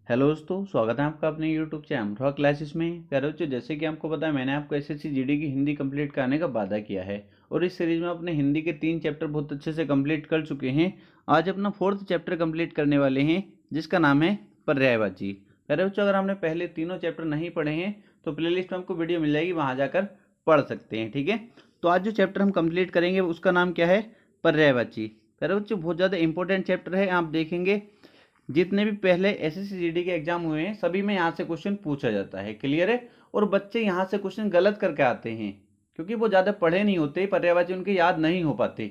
Hello दोस्तों, स्वागत है आपका अपने यूट्यूब चैनल अमरोहा क्लासेस में। प्यारे बच्चों, जैसे कि आपको पता है मैंने आपको एसएससी जीडी की हिंदी कंप्लीट कराने का वादा किया है और इस सीरीज में अपने हिंदी के 3 चैप्टर बहुत अच्छे से कंप्लीट कर चुके हैं। आज अपना 4th चैप्टर कंप्लीट करने वाले हैं जिसका नाम है पर्यायवाची। प्यारे बच्चों, अगर आपने पहले तीनों चैप्टर नहीं पढ़े हैं तो प्लेलिस्ट में आपको वीडियो मिल जाएगी, वहाँ जाकर पढ़ सकते हैं। ठीक है, तो आज जो चैप्टर हम कंप्लीट करेंगे उसका नाम क्या है? पर्यायवाची। प्यारे बच्चों, बहुत ज़्यादा इंपॉर्टेंट चैप्टर है। आप देखेंगे जितने भी पहले एसएससी जीडी के एग्जाम हुए हैं सभी में यहाँ से क्वेश्चन पूछा जाता है। क्लियर है? और बच्चे यहाँ से क्वेश्चन गलत करके आते हैं क्योंकि वो ज़्यादा पढ़े नहीं होते, पर्यायवाची उनके याद नहीं हो पाते।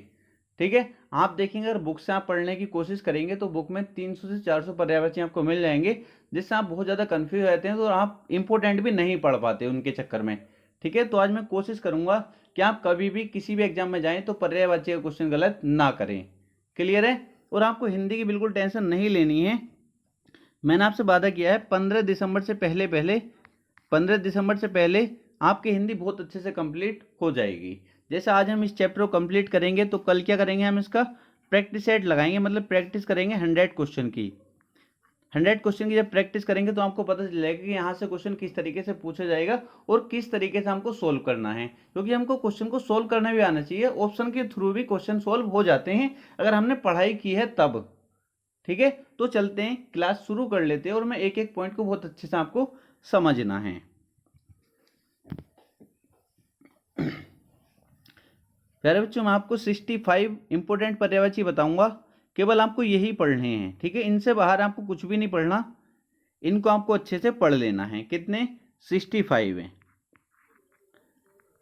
ठीक है, आप देखेंगे अगर बुक से आप पढ़ने की कोशिश करेंगे तो बुक में 300 से 400 पर्यायवाची आपको मिल जाएंगे, जिससे आप बहुत ज़्यादा कन्फ्यूज रहते हैं तो आप इंपॉर्टेंट भी नहीं पढ़ पाते उनके चक्कर में। ठीक है, तो आज मैं कोशिश करूंगा कि आप कभी भी किसी भी एग्जाम में जाएं तो पर्यायवाची का क्वेश्चन गलत ना करें। क्लियर है? और आपको हिंदी की बिल्कुल टेंशन नहीं लेनी है। मैंने आपसे वादा किया है 15 दिसंबर से पहले आपकी हिंदी बहुत अच्छे से कंप्लीट हो जाएगी। जैसे आज हम इस चैप्टर को कंप्लीट करेंगे तो कल क्या करेंगे, हम इसका प्रैक्टिस सेट लगाएंगे, मतलब प्रैक्टिस करेंगे 100 क्वेश्चन की। 100 क्वेश्चन की जब प्रैक्टिस करेंगे तो आपको पता चल जाएगा कि यहाँ से क्वेश्चन किस तरीके से पूछा जाएगा और किस तरीके से हमको सोल्व करना है, क्योंकि हमको क्वेश्चन को सोल्व करना भी आना चाहिए। ऑप्शन के थ्रू भी क्वेश्चन सोल्व हो जाते हैं अगर हमने पढ़ाई की है तब। ठीक है, तो चलते हैं, क्लास शुरू कर लेते हैं और मैं एक एक पॉइंट को बहुत अच्छे से आपको समझना है। प्यारे बच्चों, मैं आपको 65 इंपोर्टेंट पर्यायवाची बताऊंगा, केवल आपको यही पढ़ने हैं। ठीक है, इनसे बाहर आपको कुछ भी नहीं पढ़ना, इनको आपको अच्छे से पढ़ लेना है। कितने? 65 हैं,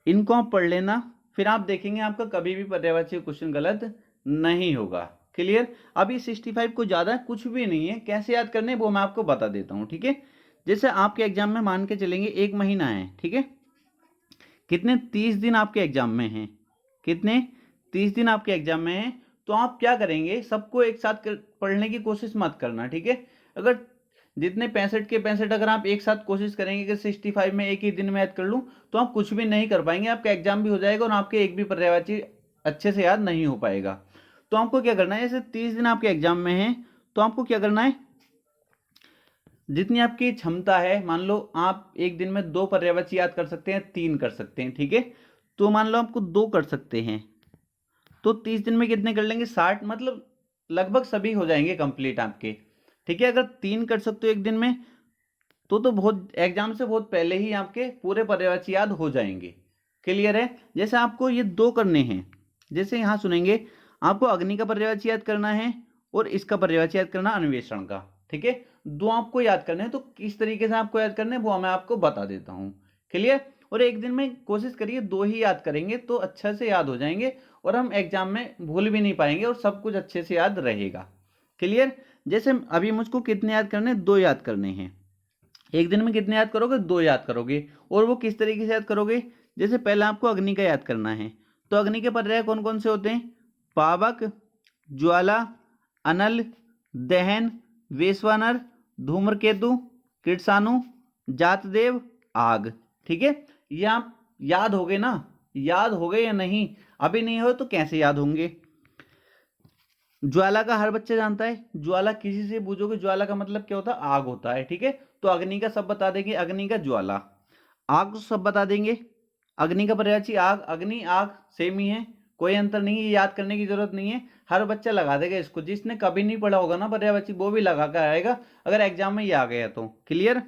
इनको आप पढ़ लेना, फिर आप देखेंगे आपका कभी भी पर्यायवाची क्वेश्चन गलत नहीं होगा। क्लियर? अभी 65 को ज़्यादा कुछ भी नहीं है, कैसे याद करने वो मैं आपको बता देता हूँ। ठीक है, जैसे आपके एग्जाम में मान के चलेंगे 1 महीना है। ठीक है, कितने? 30 दिन आपके एग्जाम में हैं। कितने? 30 दिन आपके एग्जाम में हैं। तो आप क्या करेंगे, सबको एक साथ पढ़ने की कोशिश मत करना। ठीक है, अगर जितने 65 के 65 अगर आप एक साथ कोशिश करेंगे कि 65 में एक ही दिन में याद कर लूँ तो आप कुछ भी नहीं कर पाएंगे, आपका एग्जाम भी हो जाएगा और आपके एक भी पर्यायवाची अच्छे से याद नहीं हो पाएगा। तो आपको क्या करना है, जैसे 30 दिन आपके एग्जाम में है तो आपको क्या करना है, जितनी आपकी क्षमता है, मान लो आप एक दिन में 2 पर्यायवाची याद कर सकते हैं, 3 कर सकते हैं। ठीक है, तो मान लो आपको 2 कर सकते हैं तो 30 दिन में कितने कर लेंगे? 60, मतलब लगभग सभी हो जाएंगे कंप्लीट आपके। ठीक है, अगर 3 कर सकते हो एक दिन में तो बहुत एग्जाम से बहुत पहले ही आपके पूरे पर्यायवाची याद हो जाएंगे। क्लियर है? जैसे आपको ये 2 करने हैं, जैसे यहाँ सुनेंगे, आपको अग्नि का पर्यायवाची याद करना है और इसका पर्यायवाची याद करना अन्वेषण का। ठीक है, 2 आपको याद करने हैं, तो किस तरीके से आपको याद करने हैं वो मैं आपको बता देता हूँ। क्लियर? और एक दिन में कोशिश करिए 2 ही याद करेंगे तो अच्छा से याद हो जाएंगे और हम एग्जाम में भूल भी नहीं पाएंगे और सब कुछ अच्छे से याद रहेगा। क्लियर? जैसे अभी मुझको कितने याद करने? 2 याद करने हैं। एक दिन में कितने याद करोगे? 2 याद करोगे। और वो किस तरीके से याद करोगे? जैसे पहले आपको अग्नि का याद करना है, तो अग्नि के पर्याय कौन कौन से होते हैं? पावक, ज्वाला, अनल, दहन, वैश्वानर, धूम्रकेतु, कृत्सानु, जातदेव, आग। ठीक है, ये आप याद हो गए ना? याद हो गए या नहीं? अभी नहीं हो तो कैसे याद होंगे? ज्वाला का हर बच्चा जानता है, ज्वाला किसी से पूछोगे ज्वाला का मतलब क्या होता है? आग होता है। ठीक है, तो अग्नि का सब बता देंगे, अग्नि का ज्वाला। आग तो सब बता देंगे, अग्नि का पर्यायवाची आग, अग्नि आग सेम ही है, कोई अंतर नहीं है, ये याद करने की जरूरत नहीं है, हर बच्चा लगा देगा इसको। जिसने कभी नहीं पढ़ा होगा ना पर्यायवाची वो भी लगा कर आएगा अगर एग्जाम में ये आ गया तो। क्लियर?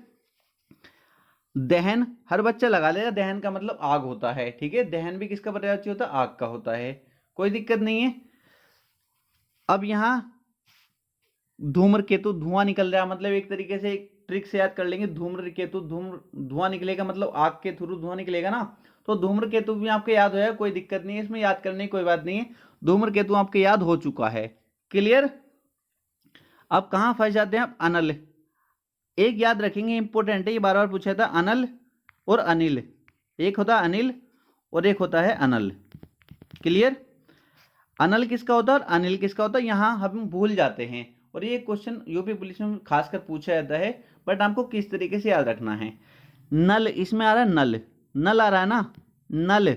दहन हर बच्चा लगा लेगा, दहन का मतलब आग होता है। ठीक है, दहन भी किसका पर्यायवाची होता है? आग का होता है, कोई दिक्कत नहीं है। अब यहाँ धूम्रकेतु, धुआं निकल रहा है, मतलब एक तरीके से एक ट्रिक से याद कर लेंगे, धूम्रकेतु, धुआं निकलेगा मतलब आग के थ्रू धुआं निकलेगा ना, तो धूम्रकेतु भी आपके याद हो जाएगा, कोई दिक्कत नहीं है इसमें, याद करने की कोई बात नहीं है। धूम्रकेतु आपके याद हो चुका है। क्लियर? अब कहाँ फंस जाते हैं आप? अनल। एक याद रखेंगे, इंपॉर्टेंट है, ये बार बार पूछा था, अनल और अनिल। एक होता है अनिल और एक होता है अनल। क्लियर? अनल किसका होता है और अनिल किसका होता है, यहाँ हम भूल जाते हैं और ये क्वेश्चन यूपी पुलिस में खासकर पूछा जाता है, बट आपको किस तरीके से याद रखना है। नल, इसमें आ रहा है नल, नल आ रहा है ना, नल,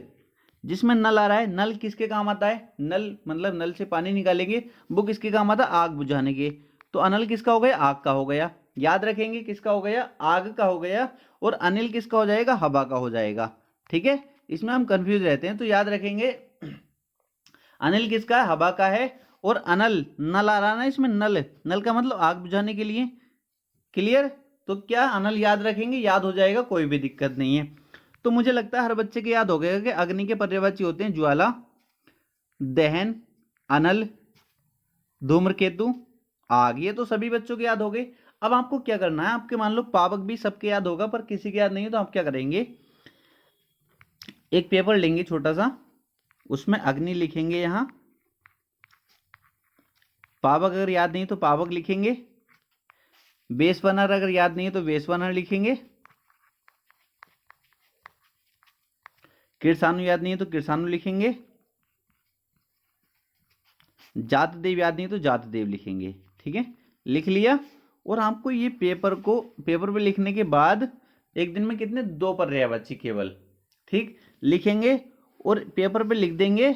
जिसमें नल आ रहा है, नल किसके काम आता है? नल मतलब नल से पानी निकालेंगे, वो किसके काम आता है? आग बुझाने के। तो अनल किसका हो गया? आग का हो गया। याद रखेंगे किसका हो गया, आग का हो गया, और अनिल किसका हो जाएगा, हवा का हो जाएगा। ठीक है, इसमें हम कंफ्यूज रहते हैं, तो याद रखेंगे अनिल किसका है, हवा का है, और अनल नल आ रहा ना इसमें, नल, नल का मतलब आग बुझाने के लिए। क्लियर, तो क्या अनल याद रखेंगे, याद हो जाएगा, कोई भी दिक्कत नहीं है। तो मुझे लगता है हर बच्चे के याद हो गया कि अग्नि के पर्यायवाची होते हैं ज्वाला, दहन, अनल, धूम्रकेतु, आग। ये तो सभी बच्चों के याद हो गए। अब आपको क्या करना है, आपके मान लो पावक भी सबके याद होगा, पर किसी के याद नहीं है, तो आप क्या करेंगे, एक पेपर लेंगे छोटा सा, उसमें अग्नि लिखेंगे, यहां पावक अगर याद नहीं तो पावक लिखेंगे, बेसवनर अगर याद नहीं है तो बेसवनर लिखेंगे, किरसानु याद नहीं है तो किरसानु लिखेंगे, जात देव याद नहीं है तो जात देव लिखेंगे। ठीक है, लिख लिया। और आपको ये पेपर पे लिखने के बाद एक दिन में कितने, 2 पर्यायवाची केवल, ठीक, लिखेंगे और पेपर पे लिख देंगे।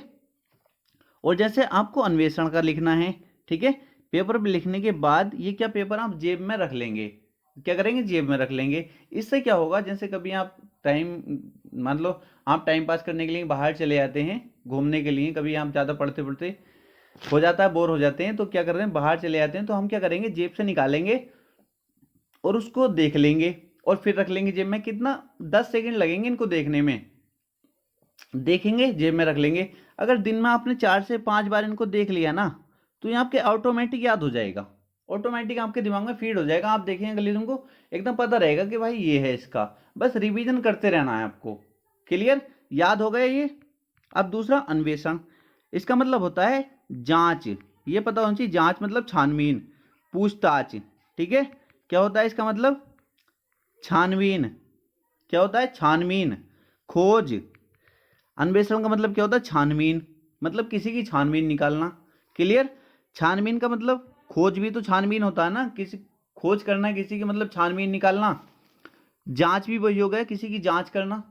और जैसे आपको अन्वेषण का लिखना है, ठीक है, पेपर पे लिखने के बाद ये क्या, पेपर आप जेब में रख लेंगे, क्या करेंगे, जेब में रख लेंगे। इससे क्या होगा, जैसे कभी आप मान लो आप टाइम पास करने के लिए बाहर चले जाते हैं घूमने के लिए, कभी आप ज़्यादा पढ़ते पढ़ते हो जाता है, बोर हो जाते हैं, तो क्या कर रहे हैं, बाहर चले जाते हैं, तो हम क्या करेंगे, जेब से निकालेंगे और उसको देख लेंगे और फिर रख लेंगे जेब में। कितना, 10 सेकंड लगेंगे इनको देखने में, देखेंगे जेब में रख लेंगे। अगर दिन में आपने 4 से 5 बार इनको देख लिया ना, तो ये आपके ऑटोमेटिक याद हो जाएगा, ऑटोमेटिक आपके दिमाग में फीड हो जाएगा। आप देखेंगे अगले दिन को एकदम पता रहेगा कि भाई ये है इसका, बस रिवीजन करते रहना है आपको। क्लियर, याद हो गया ये। अब दूसरा अन्वेषण, इसका मतलब होता है जांच, ये पता होना चाहिए, जांच मतलब छानबीन, पूछताछ। ठीक है, क्या होता है इसका मतलब, छानबीन, क्या होता है, छानबीन, खोज। अन्वेषण का मतलब क्या होता है, छानबीन, मतलब किसी की छानबीन निकालना। क्लियर, छानबीन का मतलब खोज भी तो छानबीन होता है ना, किसी खोज करना किसी की, मतलब छानबीन निकालना। जांच भी वही हो गया, किसी की जांच करना,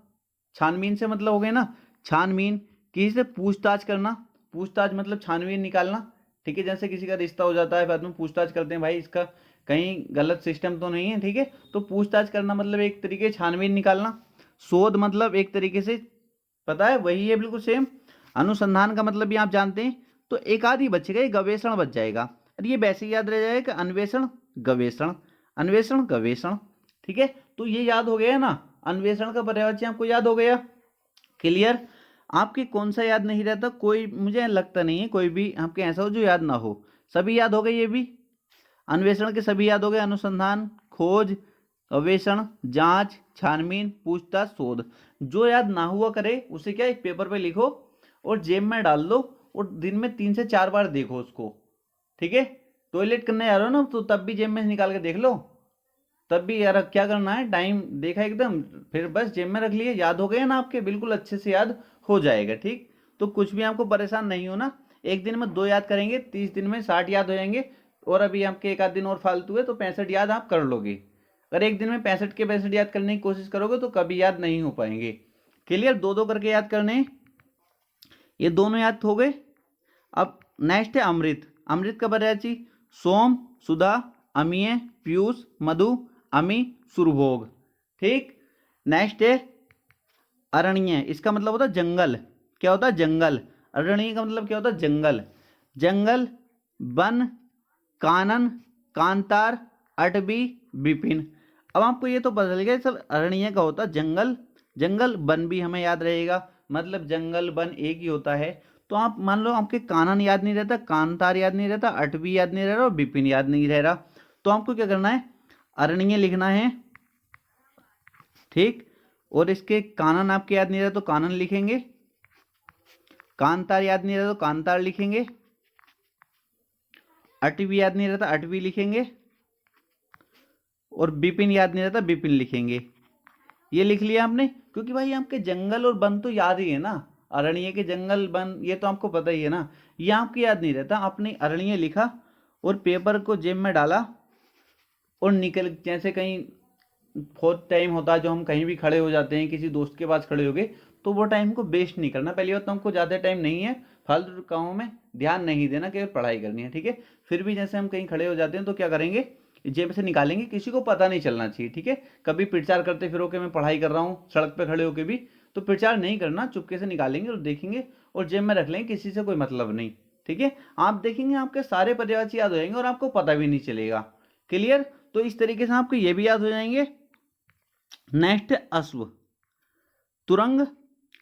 छानबीन से मतलब हो गया ना छानबीन। किसी से पूछताछ करना, पूछताछ मतलब छानबीन निकालना। ठीक है, जैसे किसी का रिश्ता हो जाता है, बाद में पूछताछ करते हैं भाई इसका कहीं गलत सिस्टम तो नहीं है। ठीक है, तो पूछताछ करना मतलब एक तरीके छानबीन निकालना। शोध मतलब एक तरीके से पता है वही है, बिल्कुल सेम। अनुसंधान का मतलब भी आप जानते हैं। तो एक आध ही बचेगा, ये गवेषण बच जाएगा, और ये वैसे याद रह जाएगा कि अन्वेषण गवेषण, अन्वेषण गवेषण। ठीक है, तो ये याद हो गया ना, अन्वेषण का पर्यायवाची आपको याद हो गया। क्लियर, आपके कौन सा याद नहीं रहता, कोई मुझे लगता नहीं है कोई भी आपके ऐसा हो जो याद ना हो, सभी याद हो गए। ये भी अन्वेषण के सभी याद हो गए, अनुसंधान, खोज, गवेषण, जांच, छानबीन, पूछताछ, शोध। जो याद ना हुआ करे उसे क्या, एक पेपर पे लिखो और जेब में डाल दो, और दिन में 3 से 4 बार देखो उसको। ठीक है, टॉयलेट करने जा रहे हो ना, तो तब भी जेब में निकाल के देख लो, तब भी यार क्या करना है, टाइम देखा एकदम, फिर बस जेब में रख लिए, याद हो गया ना आपके, बिल्कुल अच्छे से याद हो जाएगा। ठीक, तो कुछ भी आपको परेशान नहीं होना, एक दिन में 2 याद करेंगे, 30 दिन में 60 याद हो जाएंगे। और अभी आपके एक आध दिन और फालतू है, तो 65 याद आप कर लोगे। अगर एक दिन में 65 के 65 याद करने की कोशिश करोगे तो कभी याद नहीं हो पाएंगे। क्लियर, 2-2 करके याद करने, ये दोनों याद हो गए। अब नेक्स्ट है अमृत, अमृत का पर्यायवाची सोम, सुधा, अमीय, पीयूष, मधु, अमी, सुरभोग। ठीक, नेक्स्ट है अरण्य, इसका मतलब होता है जंगल, क्या होता है, जंगल। अरण्य का मतलब क्या होता है, जंगल, जंगल, वन, कानन, कांतार, अटवी, विपिन। अब आपको ये तो पता चल गया सब अरण्य का होता है जंगल, जंगल, वन भी हमें याद रहेगा, मतलब जंगल वन एक ही होता है। तो आप मान लो आपके कानन याद नहीं रहता, कांतार याद नहीं रहता, अटवी याद नहीं रह रहा और विपिन याद नहीं रह रहा, तो आपको क्या करना है, अरण्य लिखना है। ठीक, और इसके कानन आपके याद नहीं रहा तो कानन लिखेंगे, कांतार याद नहीं रहा तो कांतार लिखेंगे, अटवी याद नहीं रहता अटवी लिखेंगे, और विपिन याद नहीं रहता विपिन लिखेंगे। ये लिख लिया आपने, क्योंकि भाई आपके जंगल और वन तो याद ही है ना, अरण्य के जंगल वन ये तो आपको पता ही है ना, ये आपको याद नहीं रहता। आपने अरण्य लिखा और पेपर को जेब में डाला और निकल, जैसे कहीं बहुत टाइम होता है जो हम कहीं भी खड़े हो जाते हैं, किसी दोस्त के पास खड़े हो गए, तो वो टाइम को वेस्ट नहीं करना। पहली बात तो हमको ज़्यादा टाइम नहीं है, फालतू कामों में ध्यान नहीं देना, केवल पढ़ाई करनी है। ठीक है, फिर भी जैसे हम कहीं खड़े हो जाते हैं तो क्या करेंगे, जेब से निकालेंगे, किसी को पता नहीं चलना चाहिए, ठीक है। कभी प्रचार करते फिरो कि मैं पढ़ाई कर रहा हूँ सड़क पे खड़े होके भी, तो प्रचार नहीं करना, चुपके से निकालेंगे और देखेंगे और जेब में रख लेंगे, किसी से कोई मतलब नहीं, ठीक है। आप देखेंगे आपके सारे पर्यायवाची याद हो जाएंगे और आपको पता भी नहीं चलेगा। क्लियर? तो इस तरीके से आपको ये भी याद हो जाएंगे। नेक्स्ट, अश्व, तुरंग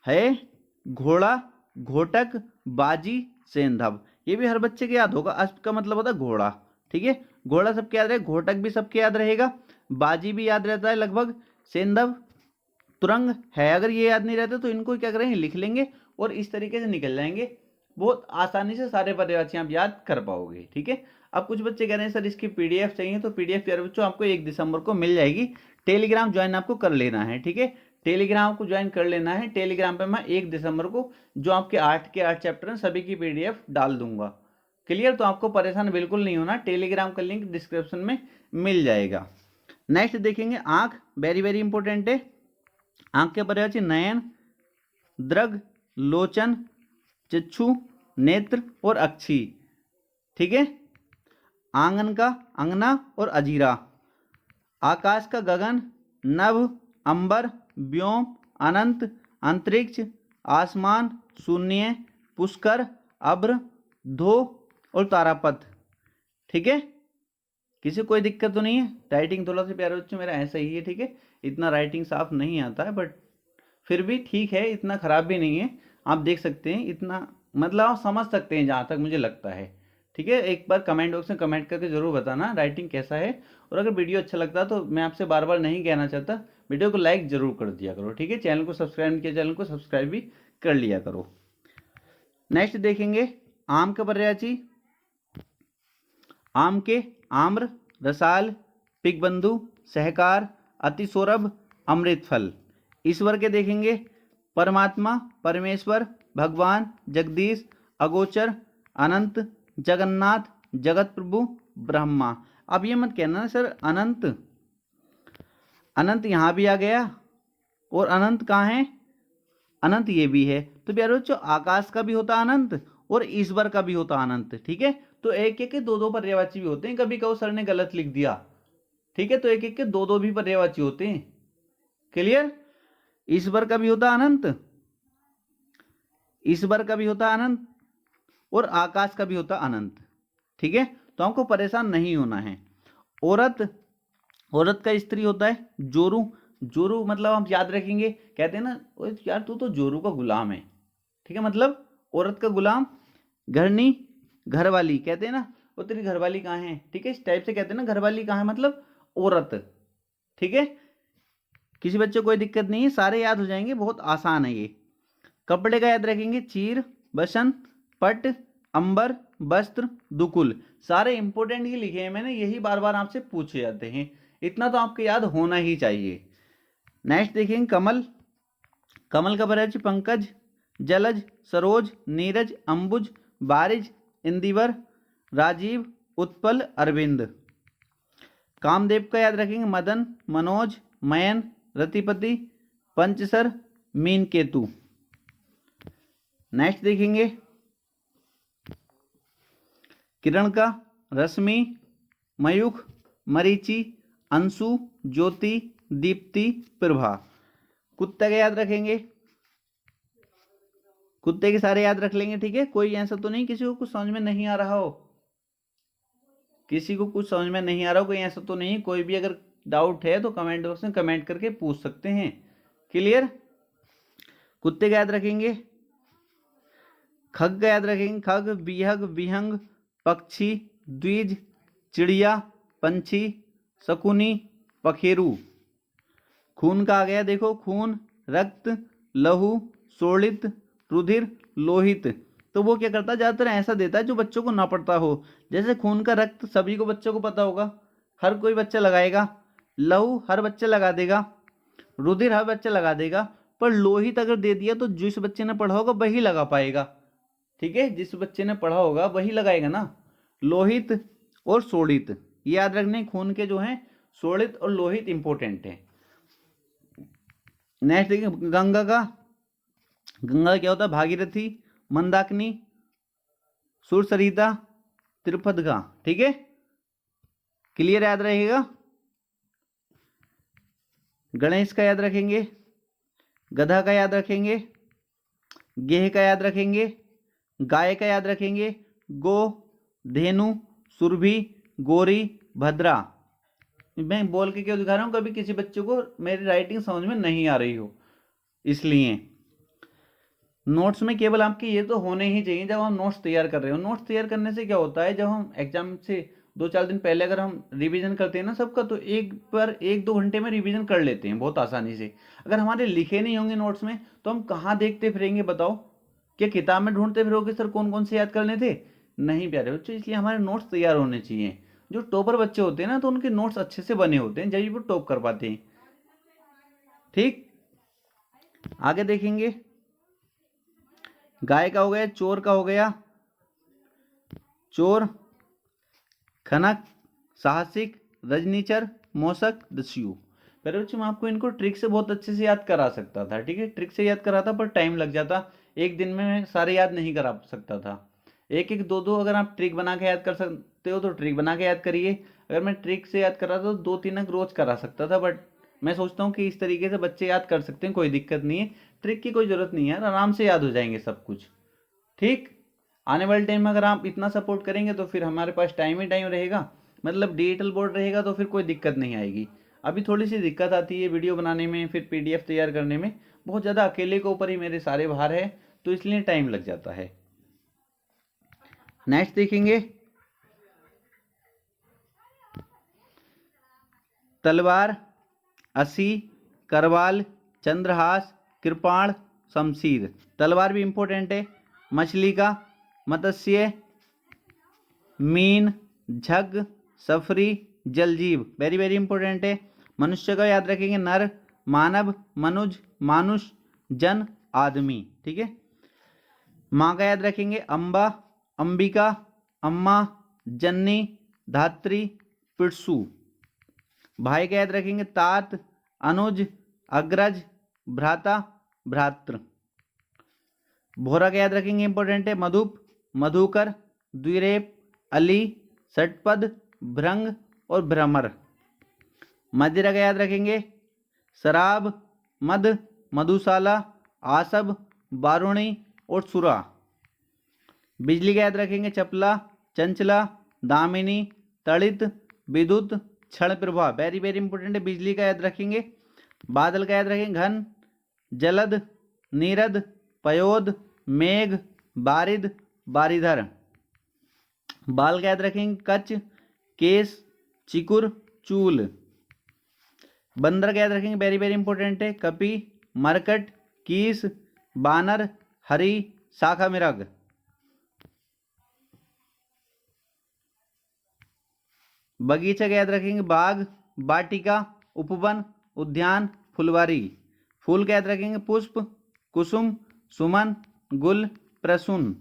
है, घोड़ा, घोटक, बाजी, सेंधव, ये भी हर बच्चे के याद होगा। अश्व का मतलब होता है घोड़ा, ठीक है, घोड़ा सबके याद रहेगा, घोटक भी सबके याद रहेगा, बाजी भी याद रहता है लगभग, सेंधव, तुरंग है, अगर ये याद नहीं रहता तो इनको क्या करेंगे, लिख लेंगे और इस तरीके से निकल जाएंगे। बहुत आसानी से सारे पर्यायवाची आप याद कर पाओगे, ठीक है। अब कुछ बच्चे कह रहे हैं सर इसकी पीडीएफ चाहिए, तो पीडीएफ प्यारे बच्चों आपको 1 दिसंबर को मिल जाएगी। टेलीग्राम ज्वाइन आपको कर लेना है, ठीक है, टेलीग्राम को ज्वाइन कर लेना है। टेलीग्राम पे मैं 1 दिसंबर को जो आपके 8 के 8 चैप्टर हैं सभी की पीडीएफ डाल दूंगा। क्लियर? तो आपको परेशान बिल्कुल नहीं होना, टेलीग्राम का लिंक डिस्क्रिप्शन में मिल जाएगा। नेक्स्ट देखेंगे आंख, वेरी वेरी इंपॉर्टेंट है। आंख के पर्यायवाची नयन, दृग, लोचन, चक्षु, नेत्र और अक्षी, ठीक है। आंगन का अंगना और अजीरा, आकाश का गगन, नभ, अंबर, व्योम, अनंत, अंतरिक्ष, आसमान, शून्य, पुष्कर, अभ्र, धो और तारापथ, ठीक है। किसी कोई दिक्कत तो नहीं है? राइटिंग थोड़ा सा प्यारे बच्चों मेरा ऐसा ही है, ठीक है, इतना राइटिंग साफ नहीं आता है, बट फिर भी ठीक है, इतना खराब भी नहीं है। आप देख सकते हैं, इतना मतलब आप समझ सकते हैं जहाँ तक मुझे लगता है, ठीक है। एक बार कमेंट बॉक्स में कमेंट करके जरूर बताना राइटिंग कैसा है, और अगर वीडियो अच्छा लगता है तो मैं आपसे बार बार नहीं कहना चाहता, वीडियो को लाइक जरूर कर दिया करो, ठीक है। चैनल को सब्सक्राइब नहीं किया, चैनल को सब्सक्राइब भी कर लिया करो। नेक्स्ट देखेंगे आम का पर्यायवाची, आम के आम्र, रसाल, पिगबंधु, सहकार, अतिसौरभ, अमृत फल। ईश्वर के देखेंगे परमात्मा, परमेश्वर, भगवान, जगदीश, अगोचर, अनंत, जगन्नाथ, जगत प्रभु, ब्रह्मा। अब ये मत कहना सर अनंत, अनंत यहाँ भी आ गया और अनंत कहाँ है, अनंत ये भी है। तो प्यारे बच्चों आकाश का भी होता अनंत और ईश्वर का भी होता अनंत, ठीक है। तो एक एक के दो दो पर्यायवाची भी होते हैं, कभी कहो सर ने गलत लिख दिया, ठीक है, तो एक एक के दो दो भी पर्यायवाची होते हैं। क्लियर? ईश्वर का भी होता अनंत, ईश्वर का भी होता अनंत और आकाश का भी होता अनंत, ठीक है। तो हमको परेशान नहीं होना है। औरत, औरत का स्त्री होता है जोरू, जोरू मतलब हम याद रखेंगे, कहते हैं ना ओए यार तू तो जोरू का गुलाम है, ठीक है, मतलब औरत का गुलाम। घरनी, घरवाली, कहते हैं ना वो तेरी घरवाली कहाँ है, ठीक है, इस टाइप से कहते हैं ना घरवाली कहाँ है, मतलब औरत, ठीक है। किसी बच्चे को कोई दिक्कत नहीं है, सारे याद हो जाएंगे, बहुत आसान है ये। कपड़े का याद रखेंगे चीर, बसंत, पट, अंबर, वस्त्र, दुकुल, सारे इंपोर्टेंट ही लिखे हैं मैंने, यही बार बार आपसे पूछे जाते हैं, इतना तो आपके याद होना ही चाहिए। नेक्स्ट देखेंगे कमल, कमल का पर्यायवाची पंकज, जलज, सरोज, नीरज, अंबुज, बारिज, इंदिवर, राजीव, उत्पल, अरविंद। कामदेव का याद रखेंगे मदन, मनोज, मयन, रतिपति, पंचसर, मीन केतु। नेक्स्ट देखेंगे किरण का रश्मि, मयूख, मरीचि, अंशु, ज्योति, दीप्ति, प्रभा। कुत्ते का याद रखेंगे, कुत्ते के सारे याद रख लेंगे, ठीक है। कोई ऐसा तो नहीं किसी को कुछ समझ में नहीं आ रहा हो, किसी को कुछ समझ में नहीं आ रहा हो, कोई ऐसा तो नहीं, कोई भी अगर डाउट है तो कमेंट बॉक्स में कमेंट करके पूछ सकते हैं। क्लियर? कुत्ते का याद रखेंगे, खग का याद रखेंगे खग, विहग, विहंग, पक्षी, द्विज, चिड़िया, पंछी, शकुनी, पखेरु। खून का आ गया देखो, खून, रक्त, लहू, शोणित, रुधिर, लोहित। तो वो क्या करता है ज्यादातर ऐसा देता है जो बच्चों को ना पड़ता हो, जैसे खून का रक्त सभी को बच्चों को पता होगा, हर कोई बच्चा लगाएगा, लहू हर बच्चा लगा देगा, रुधिर हर बच्चा लगा देगा, पर लोहित अगर दे दिया तो जिस बच्चे ने पढ़ा होगा वही लगा पाएगा, ठीक है, जिस बच्चे ने पढ़ा होगा वही लगाएगा ना। लोहित और शोणित ये याद रखने, खून के जो हैं शोणित और लोहित इंपॉर्टेंट है। नेक्स्ट देखिए गंगा का, गंगा क्या होता है भागीरथी, मंदाकिनी, सुरसरिता, त्रिपदगा, ठीक है। क्लियर, याद रहेगा। गणेश का याद रखेंगे, गधा का याद रखेंगे, गेह का याद रखेंगे, गाय का याद रखेंगे, गो, धेनु, सुरभि, गोरी, भद्रा। मैं बोल के क्यों दिखा रहा हूँ, कभी किसी बच्चे को मेरी राइटिंग समझ में नहीं आ रही हो, इसलिए नोट्स में केवल आपके ये तो होने ही चाहिए जब हम नोट्स तैयार कर रहे हो। नोट्स तैयार करने से क्या होता है, जब हम एग्जाम से 2-4 दिन पहले अगर हम रिवीजन करते हैं ना सबका, तो एक पर 1-2 घंटे में रिवीजन कर लेते हैं बहुत आसानी से। अगर हमारे लिखे नहीं होंगे नोट्स में तो हम कहाँ देखते फिरेंगे बताओ, क्या किताब में ढूंढते फिरोगे सर कौन कौन से याद करने थे? नहीं प्यारे बच्चों, इसलिए हमारे नोट्स तैयार होने चाहिए। जो टॉपर बच्चे होते हैं ना, तो उनके नोट्स अच्छे से बने होते हैं, जब वो टॉप कर पाते हैं। ठीक, आगे देखेंगे। गाय का हो गया, चोर का हो गया, चोर, खनक, साहसिक, रजनीचर, मौसक, दस्यु। पहले बच्चों मैं आपको इनको ट्रिक से बहुत अच्छे से याद करा सकता था, ठीक है, ट्रिक से याद करा था, पर टाइम लग जाता, एक दिन में मैं सारे याद नहीं करा सकता था। एक एक दो दो अगर आप ट्रिक बना के याद कर सकते हो तो ट्रिक बना के याद करिए। अगर मैं ट्रिक से याद कर रहा था तो 2-3 अंक रोज करा सकता था, बट मैं सोचता हूँ कि इस तरीके से बच्चे याद कर सकते हैं, कोई दिक्कत नहीं है, ट्रिक की कोई जरूरत नहीं है यार, आराम से याद हो जाएंगे सब कुछ। ठीक, आने वाले टाइम में अगर आप इतना सपोर्ट करेंगे तो फिर हमारे पास टाइम ही टाइम रहेगा, मतलब डिजिटल बोर्ड रहेगा, तो फिर कोई दिक्कत नहीं आएगी। अभी थोड़ी सी दिक्कत आती है वीडियो बनाने में, फिर पीडीएफ तैयार करने में, बहुत ज़्यादा अकेले के ऊपर ही मेरे सारे भार है, तो इसलिए टाइम लग जाता है। नेक्स्ट देखेंगे, तलवार, असी, करवाल, चंद्रहास, कृपाण, शमशीर। तलवार भी इंपॉर्टेंट है। मछली का मत्स्य, मीन, झग, सफरी, जलजीव, वेरी वेरी इंपॉर्टेंट है। मनुष्य का याद रखेंगे, नर, मानव, मनुज, मानुष, जन, आदमी। ठीक है। माँ का याद रखेंगे, अम्बा, अंबिका, अम्मा, जन्नी, धात्री, पिरसु। भाई का याद रखेंगे, तात, अनुज, अग्रज, भ्राता, भ्रातृ। भोरा का याद रखेंगे, इंपॉर्टेंट है, मधुप, मधुकर, द्विरेप, अली, षटपद, भृंग और भ्रमर। मदिरा का याद रखेंगे, शराब, मद, मधुशाला, आसब, बारुणी और सुरा। बिजली का याद रखेंगे, चपला, चंचला, दामिनी, तड़ित, विद्युत, क्षण प्रभा। वेरी वेरी इंपॉर्टेंट है, बिजली का याद रखेंगे। बादल का याद रखेंगे, घन, जलद, नीरद, पयोद, मेघ, बारिद, बारिधर। बाल का याद रखेंगे, कच, केस, चिकुर, चूल। बंदर का याद रखेंगे, वेरी वेरी इंपॉर्टेंट है, कपि, मरकट, कीस, बानर, हरी, शाखा मिरग। बगीचा का याद रखेंगे, बाग, वाटिका, उपवन, उद्यान, फुलवारी। फूल का याद रखेंगे, पुष्प, कुसुम, सुमन, गुल, प्रसून।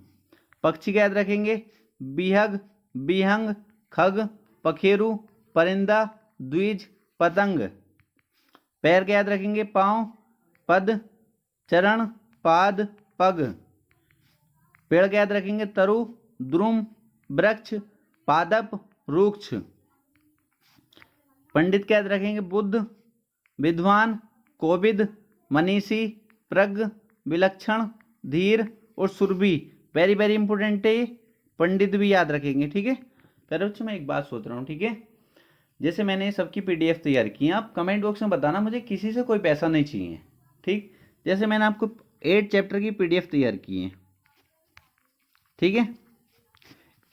पक्षी का याद रखेंगे, बिहग, बिहंग, खग, पखेरु, परिंदा, द्विज, पतंग। पैर का याद रखेंगे, पांव, पद, चरण, पाद, पग। पेड़ का याद रखेंगे, तरु, द्रुम, वृक्ष, पादप, रुक्ष। पंडित का याद रखेंगे, बुद्ध, विद्वान, कोविद, मनीषी, प्रज्ञ, विलक्षण, धीर और सुरभि। वेरी वेरी इंपॉर्टेंट है, पंडित भी याद रखेंगे। ठीक है। पहले बच्चों मैं एक बात सोच रहा हूँ, ठीक है, जैसे मैंने सबकी पीडीएफ तैयार की है, आप कमेंट बॉक्स में बताना, मुझे किसी से कोई पैसा नहीं चाहिए। ठीक, जैसे मैंने आपको 8 चैप्टर की पीडीएफ तैयार की है, ठीक है,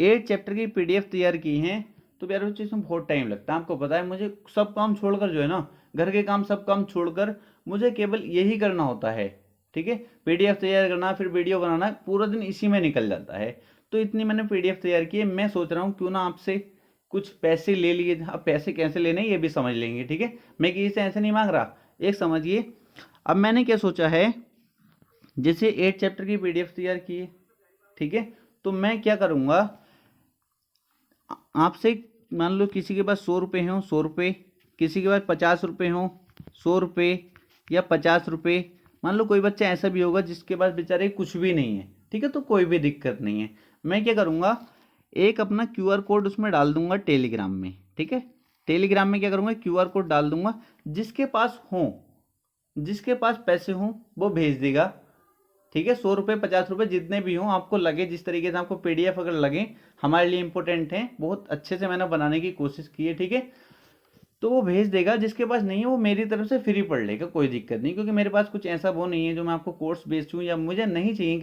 8 चैप्टर की पीडीएफ तैयार की है, तो प्यारे बच्चों इसमें बहुत टाइम लगता है, आपको पता है। मुझे सब काम छोड़कर जो है ना, घर के काम सब काम छोड़कर मुझे केवल यही करना होता है। ठीक है, पीडीएफ तैयार करना, फिर वीडियो बनाना, पूरा दिन इसी में निकल जाता है। तो इतनी मैंने पीडीएफ तैयार की है, मैं सोच रहा हूँ क्यों ना आपसे कुछ पैसे ले लिए। अब पैसे कैसे लेने ये भी समझ लेंगे। ठीक है, मैं किसी से ऐसे नहीं मांग रहा, एक समझिए। अब मैंने क्या सोचा है, जैसे 8 चैप्टर की पीडीएफ तैयार की है, ठीक है, तो मैं क्या करूँगा, आपसे मान लो किसी के पास 100 रुपये हों, 100 रुपये, किसी के पास 50 रुपये हों, 100 रुपये या 50 रुपये। मान लो कोई बच्चा ऐसा भी होगा जिसके पास बेचारे कुछ भी नहीं है, ठीक है, तो कोई भी दिक्कत नहीं है। मैं क्या करूँगा, एक अपना QR कोड उसमें डाल दूंगा टेलीग्राम में, ठीक है, टेलीग्राम में क्या करूँगा, QR कोड डाल दूंगा, जिसके पास हो, जिसके पास पैसे हों वो भेज देगा। ठीक है, 100 रुपये 50 रुपये जितने भी हों, आपको लगे जिस तरीके से आपको PDF अगर लगे, हमारे लिए इंपॉर्टेंट है, बहुत अच्छे से मैंने बनाने की कोशिश की है। ठीक है, तो वो भेज देगा। जिसके पास नहीं है वो मेरी तरफ से फ्री पढ़ लेगा, कोई दिक्कत नहीं, क्योंकि मेरे पास कुछ ऐसा वो नहीं है जो मैं आपको कोर्स बेचूँ, या मुझे नहीं चाहिए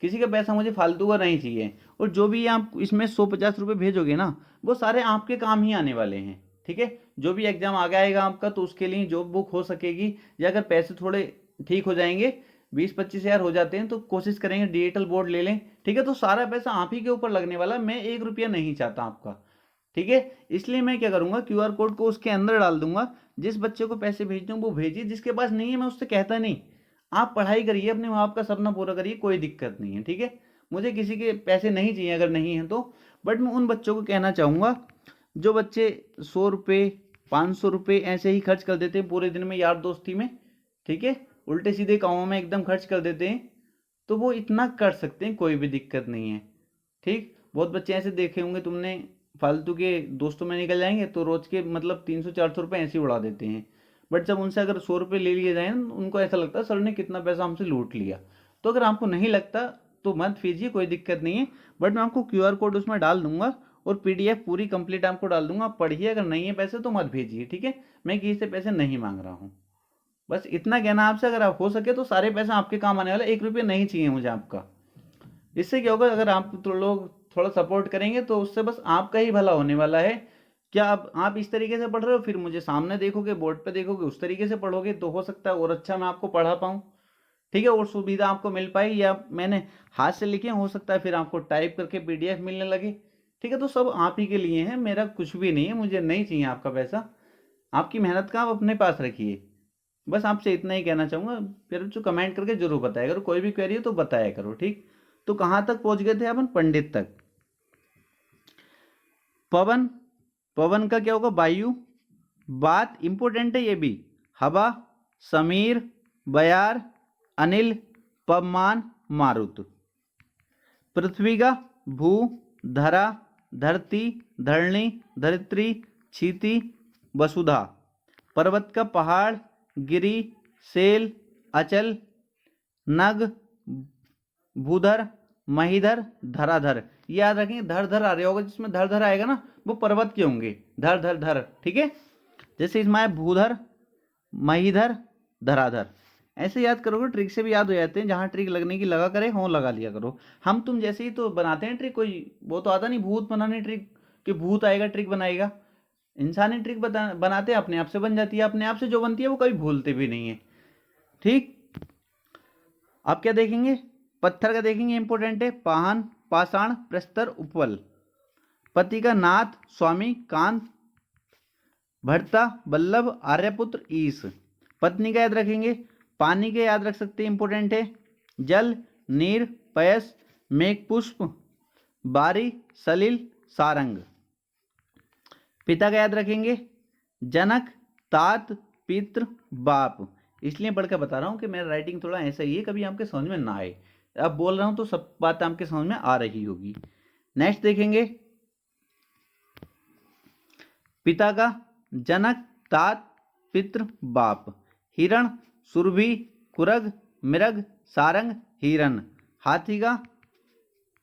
किसी का पैसा, मुझे फालतू का नहीं चाहिए। और जो भी आप इसमें 150 रुपये भेजोगे ना, वो सारे आपके काम ही आने वाले हैं। ठीक है, जो भी एग्जाम आगे आएगा आपका, तो उसके लिए जॉब बुक हो सकेगी, या अगर पैसे थोड़े ठीक हो जाएंगे, 20-25 हज़ार हो जाते हैं, तो कोशिश करेंगे डिजिटल बोर्ड ले लें। ठीक है, तो सारा पैसा आप ही के ऊपर लगने वाला, मैं 1 रुपया नहीं चाहता आपका। ठीक है, इसलिए मैं क्या करूंगा, QR कोड को उसके अंदर डाल दूंगा। जिस बच्चे को पैसे भेजने हो वो भेजिए, जिसके पास नहीं है मैं उससे कहता नहीं, आप पढ़ाई करिए, अपने माँ बाप का सपना पूरा करिए, कोई दिक्कत नहीं है। ठीक है, मुझे किसी के पैसे नहीं चाहिए अगर नहीं है तो। बट मैं उन बच्चों को कहना चाहूँगा जो बच्चे 100 रुपये 500 रुपये ऐसे ही खर्च कर देते हैं पूरे दिन में यार दोस्ती में, ठीक है, उल्टे सीधे कामों में एकदम खर्च कर देते हैं, तो वो इतना कर सकते हैं, कोई भी दिक्कत नहीं है। ठीक, बहुत बच्चे ऐसे देखे होंगे तुमने, फालतू के दोस्तों में निकल जाएंगे तो रोज के मतलब 300-400 रुपये ऐसे ही उड़ा देते हैं। बट जब उनसे अगर 100 रुपये ले लिए जाए, उनको ऐसा लगता है सर ने कितना पैसा हमसे लूट लिया। तो अगर आपको नहीं लगता तो मत भेजिए, कोई दिक्कत नहीं है। बट मैं आपको QR कोड उसमें डाल दूंगा, और PDF पूरी कंप्लीट आपको डाल दूंगा, पढ़िए। अगर नहीं है पैसे तो मत भेजिए। ठीक है, मैं किसी से पैसे नहीं मांग रहा हूँ, बस इतना कहना आपसे। अगर आप हो सके तो सारे पैसे आपके काम आने वाले, 1 रुपये नहीं चाहिए मुझे आपका। इससे क्या होगा, अगर आप तो लोग थोड़ा सपोर्ट करेंगे तो उससे बस आपका ही भला होने वाला है। क्या आप इस तरीके से पढ़ रहे हो, फिर मुझे सामने देखोगे, बोर्ड पे देखोगे, उस तरीके से पढ़ोगे, तो हो सकता है और अच्छा मैं आपको पढ़ा पाऊँ। ठीक है, और सुविधा आपको मिल पाई, या मैंने हाथ से लिखे हो सकता है फिर आपको टाइप करके PDF मिलने लगे। ठीक है, तो सब आप ही के लिए है, मेरा कुछ भी नहीं है, मुझे नहीं चाहिए आपका पैसा। आपकी मेहनत का आप अपने पास रखिए, बस आपसे इतना ही कहना चाहूँगा। फिर जो कमेंट करके जरूर बताया करो, कोई भी क्वेरी हो तो बताया करो। ठीक, तो कहाँ तक पहुँच गए थे अपन, पंडित तक। पवन, पवन का क्या होगा, वायु। बात इंपोर्टेंट है ये भी, हवा, समीर, बयार, अनिल, पवमान, मारुत। पृथ्वी का भू, धरा, धरती, धरणी, धरित्री, क्षिति, वसुधा। पर्वत का पहाड़, गिरी, सेल, अचल, नग, भूधर, महीधर, धराधर। ये याद रखेंगे, धर धर आ रहा होगा, जिसमें धर धर आएगा ना वो पर्वत के होंगे, धर धर धर। ठीक है, जैसे इसमें आए भूधर, महीधर, धराधर, ऐसे याद करोगे, ट्रिक से भी याद हो जाते हैं। जहां ट्रिक लगने की लगा करे, हो लगा लिया करो। हम तुम जैसे ही तो बनाते हैं ट्रिक, कोई वो तो आता नहीं भूत बनाने ट्रिक, कि भूत आएगा ट्रिक बनाएगा। इंसानी ट्रिक बनाते हैं, अपने आप से बन जाती है, अपने आप से जो बनती है वो कभी भूलते भी नहीं है। ठीक, आप क्या देखेंगे, पत्थर का देखेंगे, इंपोर्टेंट है, पाहन, पाषाण, प्रस्तर, उपवल। पति का नाथ, स्वामी, कांत, भर्ता, वल्लभ, आर्यपुत्र, ईश। पत्नी का याद रखेंगे, पानी के याद रख सकते हैं, इंपोर्टेंट है, जल, नीर, पयस, मेघपुष्प, बारी, सलिल, सारंग। पिता का याद रखेंगे, जनक, तात, पितृ, बाप। इसलिए पढ़ के बता रहा हूँ कि मेरा राइटिंग थोड़ा ऐसा ही है, कभी आपके समझ में ना आए। अब बोल रहा हूँ तो सब बात आपके समझ में आ रही होगी। नेक्स्ट देखेंगे, पिता का जनक, तात, पितृ, बाप। हिरण, सुरभि, कुरग, मृग, सारंग, हिरण। हाथी का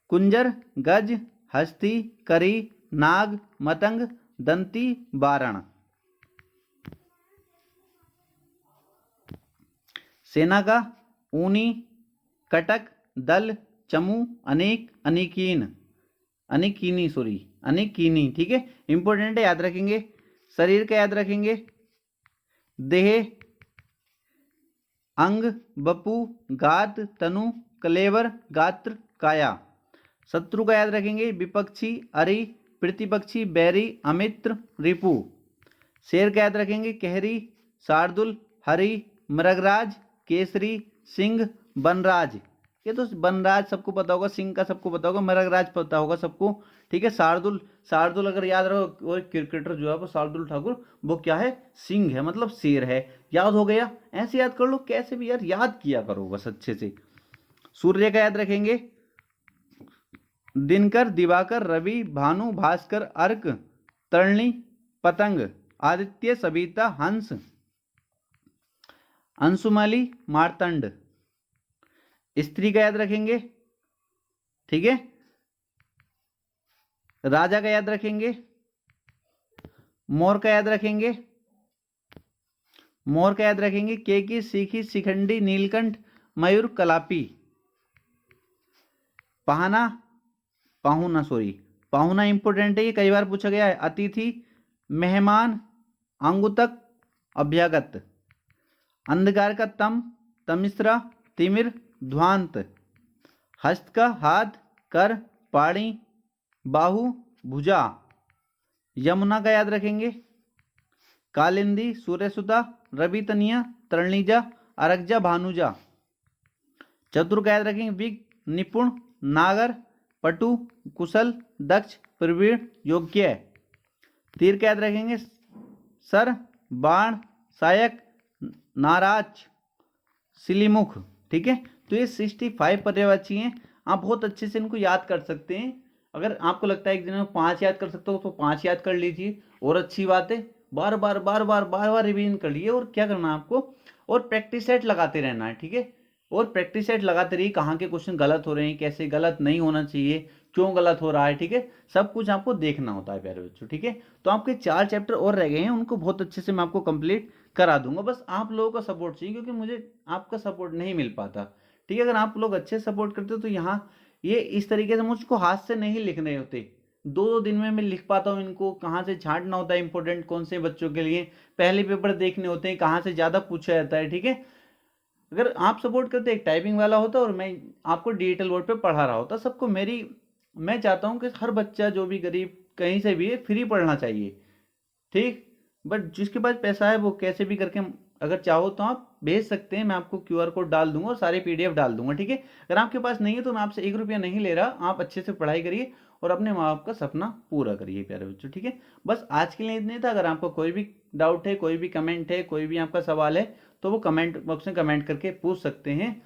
कुंजर, गज, हस्ती, करी, नाग, मतंग, दंती, बारण। सेना का ऊनी, कटक, दल, चमू, अनेक, अनेकीन, अनेकीनी, सॉरी अनेकीनी। ठीक है, इंपोर्टेंट है, याद रखेंगे। शरीर का याद रखेंगे, देह, अंग, बपू, गात, तनु, कलेवर, गात्र, काया। शत्रु का याद रखेंगे, विपक्षी, अरि, प्रतिपक्षी, बैरी, अमित्र, रिपु। शेर का याद रखेंगे, कहरी, शार्दुल, हरि, मृगराज, केसरी, सिंह, बनराज। ये तो बनराज सबको पता होगा, सिंह का सबको पता होगा, मृगराज पता होगा सबको। ठीक है, शार्दुल, शार्दुल अगर याद रहो, वो क्रिकेटर जो है वो शार्दुल ठाकुर, वो क्या है, सिंह है, मतलब शेर है। याद हो गया, ऐसे याद कर लो, कैसे भी यार याद किया करो बस अच्छे से। सूर्य का याद रखेंगे, दिनकर, दिवाकर, रवि, भानु, भास्कर, अर्क, तरणि, पतंग, आदित्य, सविता, हंस, अंशुमली, मार्तंड। स्त्री का याद रखेंगे, ठीक है। राजा का याद रखेंगे, मोर का याद रखेंगे, मोर का याद रखेंगे, केकी, सीखी, शिखंडी, नीलकंठ, मयूर, कलापी। पहाना, पाहुना, सॉरी, पाहुना इंपोर्टेंट है, ये कई बार पूछा गया है। अतिथि, मेहमान, अंगुतक, अभ्यागत। अंधकार का तम, तमिश्रा, तिमिर, ध्वांत। हस्त का हाथ, कर, पाणी, बाहु, भुजा। यमुना का याद रखेंगे, कालिंदी, सूर्यसुता, रवि, तनिया, तरणीजा, अरगजा, भानुजा। चतुर का याद रखेंगे, विग, निपुण, नागर, पटु, कुशल, दक्ष, प्रवीण, योग्य। तीर का याद रखेंगे, सर, बाण, सहायक, नाराज, सिलीमुख, ठीक है। तो ये 65 पर्यायवाची हैं, आप बहुत अच्छे से इनको याद कर सकते हैं। अगर आपको लगता है एक दिन में 5 याद कर सकते हो तो 5 याद कर लीजिए, और अच्छी बात है। बार बार रिवीजन कर लिए, और क्या करना है आपको, और प्रैक्टिस सेट लगाते रहना है, ठीक है। और प्रैक्टिस सेट लगाते रहिए, कहाँ के क्वेश्चन गलत हो रहे हैं, कैसे गलत नहीं होना चाहिए, क्यों गलत हो रहा है, ठीक है। सब कुछ आपको देखना होता है प्यारे बच्चों, ठीक है। तो आपके 4 चैप्टर और रह गए हैं, उनको बहुत अच्छे से मैं आपको कंप्लीट करा दूंगा। बस आप लोगों का सपोर्ट चाहिए, क्योंकि मुझे आपका सपोर्ट नहीं मिल पाता, ठीक है। अगर आप लोग अच्छे सपोर्ट करते हो तो यहाँ ये इस तरीके से मुझको हाथ से नहीं लिखने होते, 2-2 दिन में मैं लिख पाता हूँ इनको। कहाँ से छांटना होता है, इंपॉर्टेंट कौन से बच्चों के लिए, पहले पेपर देखने होते हैं, कहाँ से ज़्यादा पूछा जाता है, ठीक है। अगर आप सपोर्ट करते, एक टाइपिंग वाला होता और मैं आपको डिजिटल बोर्ड पे पढ़ा रहा होता, सबको मेरी, मैं चाहता हूँ कि हर बच्चा जो भी गरीब कहीं से भी है फ्री पढ़ना चाहिए, ठीक। बट जिसके पास पैसा है वो कैसे भी करके, अगर चाहो तो आप भेज सकते हैं, मैं आपको QR कोड डाल दूंगा और सारे PDF डाल दूंगा, ठीक है। अगर आपके पास नहीं है तो मैं आपसे 1 रुपया नहीं ले रहा, आप अच्छे से पढ़ाई करिए और अपने माँ बाप का सपना पूरा करिए प्यारे बच्चों, ठीक है। बस आज के लिए इतने था। अगर आपको कोई भी डाउट है, कोई भी कमेंट है, कोई भी आपका सवाल है, तो वो कमेंट बॉक्स में कमेंट करके पूछ सकते हैं,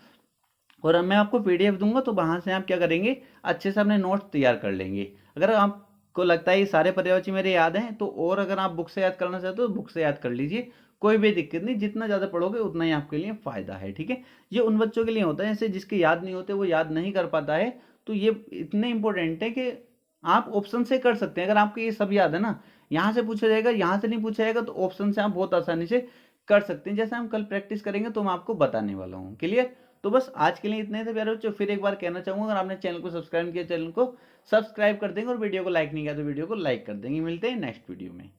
और मैं आपको PDF दूंगा, तो वहां से आप क्या करेंगे, अच्छे से अपने नोट्स तैयार कर लेंगे। अगर आपको लगता है ये सारे पर्यायवाची मेरे याद हैं, तो और अगर आप बुक से याद करना चाहते हो तो बुक से याद कर लीजिए, कोई भी दिक्कत नहीं। जितना ज़्यादा पढ़ोगे उतना ही आपके लिए फ़ायदा है, ठीक है। ये उन बच्चों के लिए होता है जैसे जिसके याद नहीं होते, वो याद नहीं कर पाता है, तो ये इतने इंपॉर्टेंट है कि आप ऑप्शन से कर सकते हैं। अगर आपको ये सब याद है ना, यहाँ से पूछा जाएगा, यहाँ से नहीं पूछा जाएगा, तो ऑप्शन से आप बहुत आसानी से कर सकते हैं। जैसे हम कल प्रैक्टिस करेंगे तो मैं आपको बताने वाला हूँ, क्लियर। तो बस आज के लिए इतने थे प्यारे बच्चों। फिर एक बार कहना चाहूंगा, अगर आपने चैनल को सब्सक्राइब किया, चैनल को सब्सक्राइब कर देंगे, और वीडियो को लाइक नहीं किया तो वीडियो को लाइक कर देंगे। मिलते हैं नेक्स्ट वीडियो में।